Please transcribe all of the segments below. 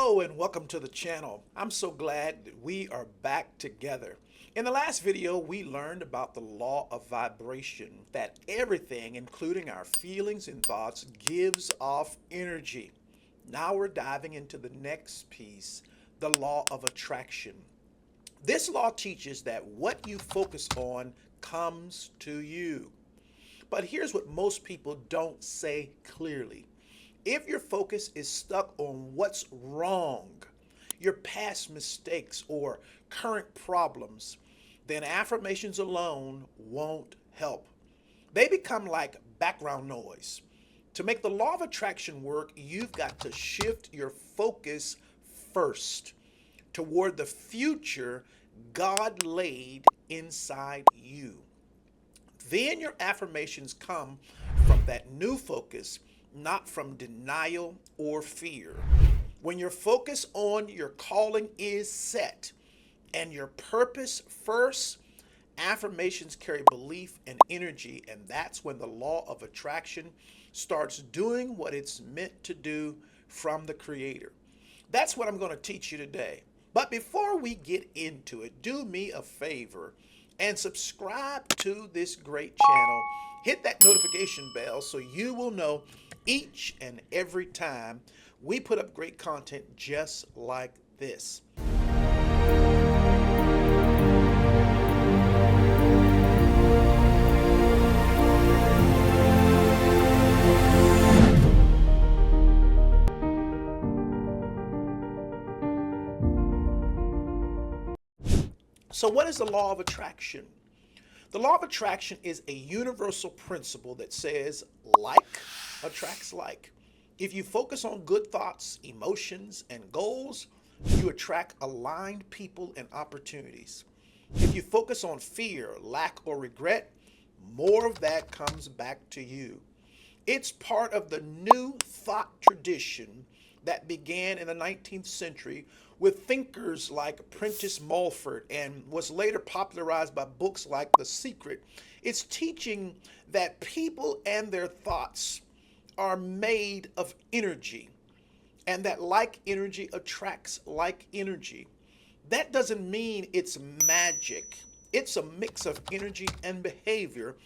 Hello and welcome to the channel. I'm so glad that we are back together. In the last video, we learned about the law of vibration, that everything, including our feelings and thoughts, gives off energy. Now we're diving into the next piece, the law of attraction. This law teaches that what you focus on comes to you. But here's what most people don't say clearly. If your focus is stuck on what's wrong, your past mistakes or current problems, then affirmations alone won't help. They become like background noise. To make the law of attraction work, you've got to shift your focus first toward the future God laid inside you. Then your affirmations come from that new focus, not from denial or fear. When your focus on your calling is set and your purpose first, affirmations carry belief and energy, and that's when the law of attraction starts doing what it's meant to do from the Creator. That's what I'm going to teach you today. But before we get into it, do me a favor and subscribe to this great channel. Hit that notification bell so you will know each and every time we put up great content just like this. So what is the law of attraction? The law of attraction is a universal principle that says like attracts like. If you focus on good thoughts, emotions, and goals, you attract aligned people and opportunities. If you focus on fear, lack, or regret, more of that comes back to you. It's part of the new thought tradition that began in the 19th century with thinkers like Prentice Mulford and was later popularized by books like The Secret. It's teaching that people and their thoughts are made of energy and that like energy attracts like energy. That doesn't mean it's magic. It's a mix of energy and behavior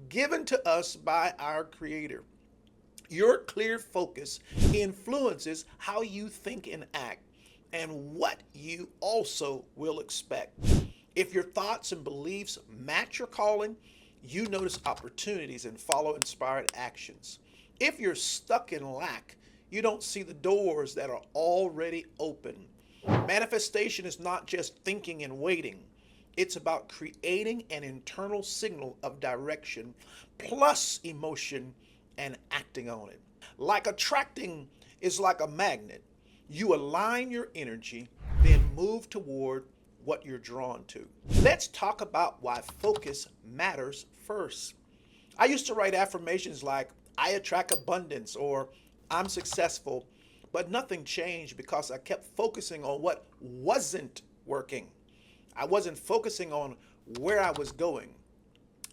given to us by our Creator. Your clear focus influences how you think and act and what you also will expect. If your thoughts and beliefs match your calling, you notice opportunities and follow inspired actions. If you're stuck in lack, you don't see the doors that are already open. Manifestation is not just thinking and waiting. It's about creating an internal signal of direction plus emotion and acting on it. Like attracting is like a magnet. You align your energy, then move toward what you're drawn to. Let's talk about why focus matters first. I used to write affirmations like, I attract abundance or I'm successful, but nothing changed because I kept focusing on what wasn't working. I wasn't focusing on where I was going.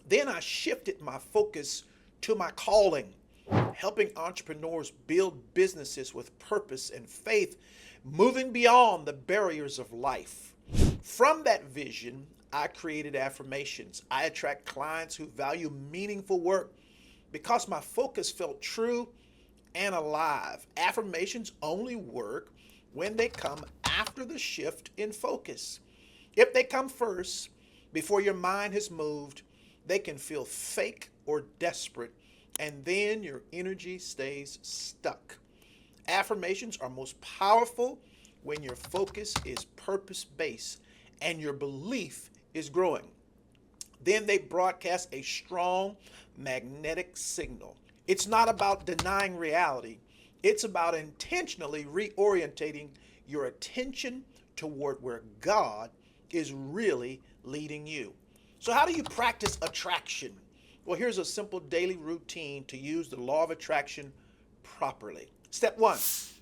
Then I shifted my focus to my calling, helping entrepreneurs build businesses with purpose and faith, moving beyond the barriers of life. From that vision, I created affirmations. I attract clients who value meaningful work because my focus felt true and alive. Affirmations only work when they come after the shift in focus. If they come first, before your mind has moved, they can feel fake or desperate, and then your energy stays stuck. Affirmations are most powerful when your focus is purpose-based and your belief is growing. Then they broadcast a strong magnetic signal. It's not about denying reality. It's about intentionally reorientating your attention toward where God is really leading you. So how do you practice attraction? Well, here's a simple daily routine to use the law of attraction properly. Step 1,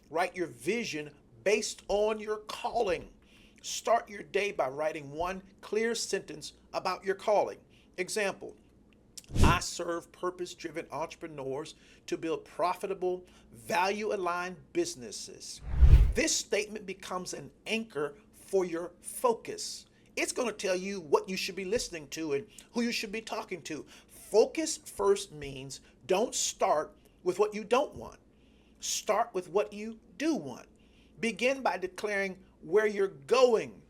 write your vision based on your calling. Start your day by writing one clear sentence about your calling. Example, I serve purpose-driven entrepreneurs to build profitable, value-aligned businesses. This statement becomes an anchor for your focus. It's going to tell you what you should be listening to and who you should be talking to. Focus first means don't start with what you don't want. Start with what you do want. Begin by declaring where you're going,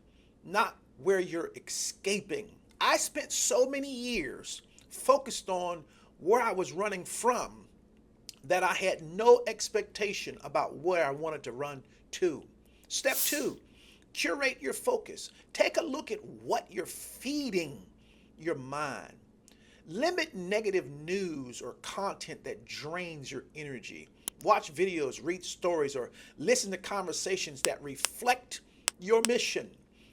not where you're escaping. I spent so many years focused on where I was running from that I had no expectation about where I wanted to run to. Step two, curate your focus. Take a look at what you're feeding your mind. Limit negative news or content that drains your energy. Watch videos, read stories, or listen to conversations that reflect your mission.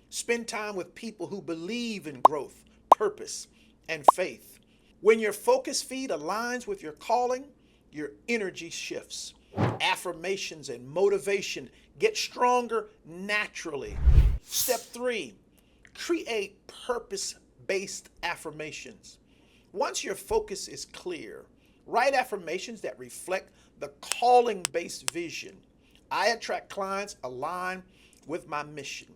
Spend time with people who believe in growth, purpose, and faith. When your focus feed aligns with your calling, your energy shifts. Affirmations and motivation get stronger naturally. Step three, create purpose-based affirmations. Once your focus is clear, write affirmations that reflect the calling-based vision. I attract clients aligned with my mission.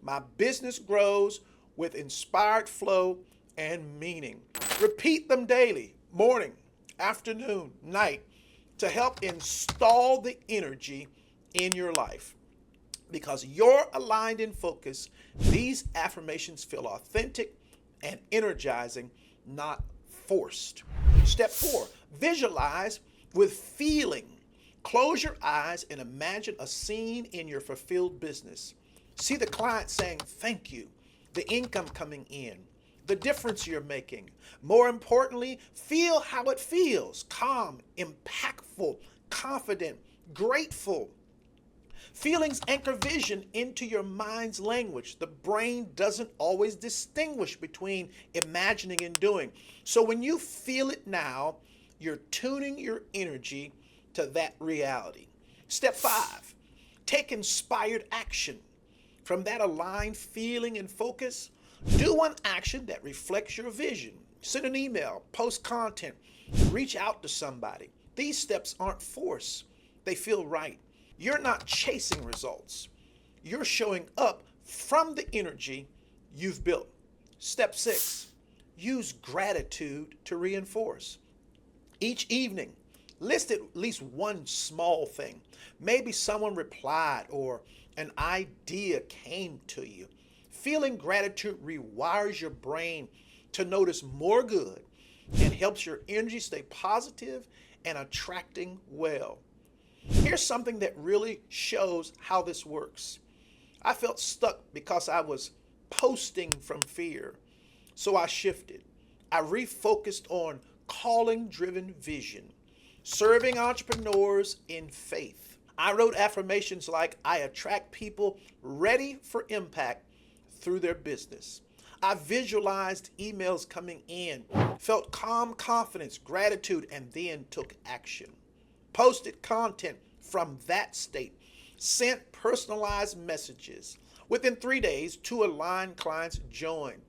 My business grows with inspired flow and meaning. Repeat them daily, morning, afternoon, night, to help install the energy in your life. Because you're aligned in focus, these affirmations feel authentic and energizing, not forced. Step four, visualize with feeling. Close your eyes and imagine a scene in your fulfilled business. See the client saying thank you, the income coming in, the difference you're making. More importantly, feel how it feels: calm, impactful, confident, grateful. Feelings anchor vision into your mind's language. The brain doesn't always distinguish between imagining and doing. So when you feel it now, you're tuning your energy to that reality. Step five, take inspired action. From that aligned feeling and focus, do one action that reflects your vision. Send an email, post content, reach out to somebody. These steps aren't forced, they feel right. You're not chasing results. You're showing up from the energy you've built. Step six, use gratitude to reinforce. Each evening, list at least one small thing. Maybe someone replied or an idea came to you. Feeling gratitude rewires your brain to notice more good and helps your energy stay positive and attracting well. Here's something that really shows how this works. I felt stuck because I was posting from fear. So I shifted. I refocused on calling driven vision, serving entrepreneurs in faith. I wrote affirmations like, I attract people ready for impact through their business. I visualized emails coming in, felt calm confidence, gratitude, and then took action. Posted content from that state, sent personalized messages. Within 3 days, 2 aligned clients joined.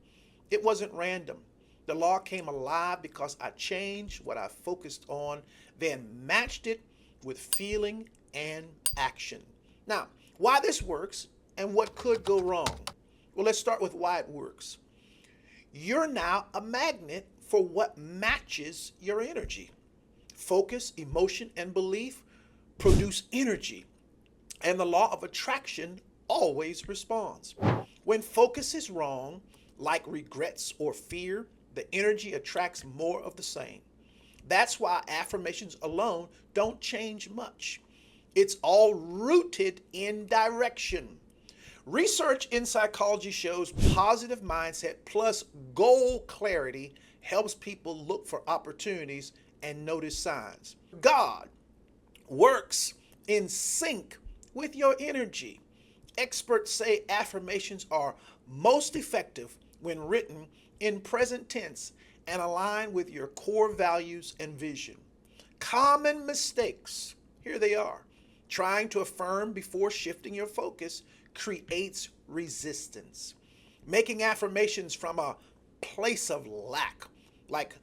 It wasn't random. The law came alive because I changed what I focused on, then matched it with feeling and action. Now, why this works and what could go wrong? Well, let's start with why it works. You're now a magnet for what matches your energy. Focus, emotion, and belief produce energy, and the law of attraction always responds. When focus is wrong, like regrets or fear, the energy attracts more of the same. That's why affirmations alone don't change much. It's all rooted in direction. Research in psychology shows positive mindset plus goal clarity helps people look for opportunities and notice signs. God works in sync with your energy. Experts say affirmations are most effective when written in present tense and align with your core values and vision. Common mistakes, here they are. Trying to affirm before shifting your focus creates resistance. Making affirmations from a place of lack, like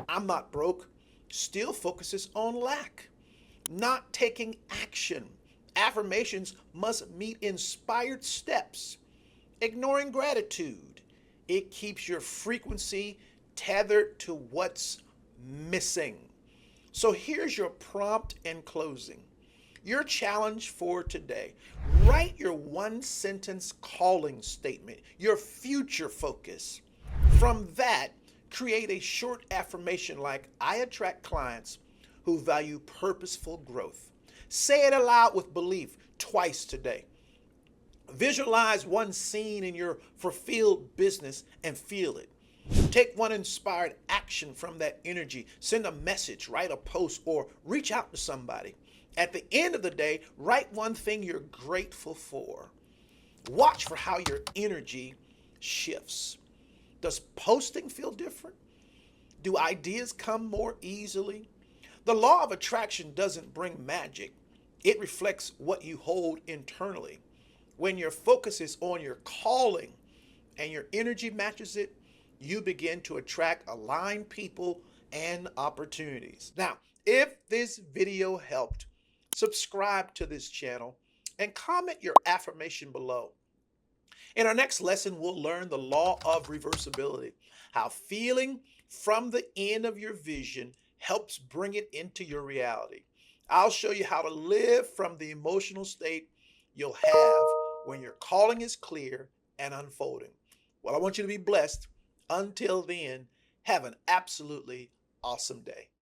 I'm not broke, still focuses on lack. Not taking action. Affirmations must meet inspired steps. Ignoring gratitude, it keeps your frequency tethered to what's missing. So here's your prompt in closing. Your challenge for today: write your one sentence calling statement, your future focus. From that, create a short affirmation like, I attract clients who value purposeful growth. Say it aloud with belief twice today. Visualize one scene in your fulfilled business and feel it. Take one inspired action from that energy. Send a message, write a post, or reach out to somebody. At the end of the day, write one thing you're grateful for. Watch for how your energy shifts. Does posting feel different? Do ideas come more easily? The law of attraction doesn't bring magic, it reflects what you hold internally. When your focus is on your calling and your energy matches it, you begin to attract aligned people and opportunities. Now, if this video helped, subscribe to this channel and comment your affirmation below. In our next lesson, we'll learn the law of reversibility, how feeling from the end of your vision helps bring it into your reality. I'll show you how to live from the emotional state you'll have when your calling is clear and unfolding. Well, I want you to be blessed. Until then, have an absolutely awesome day.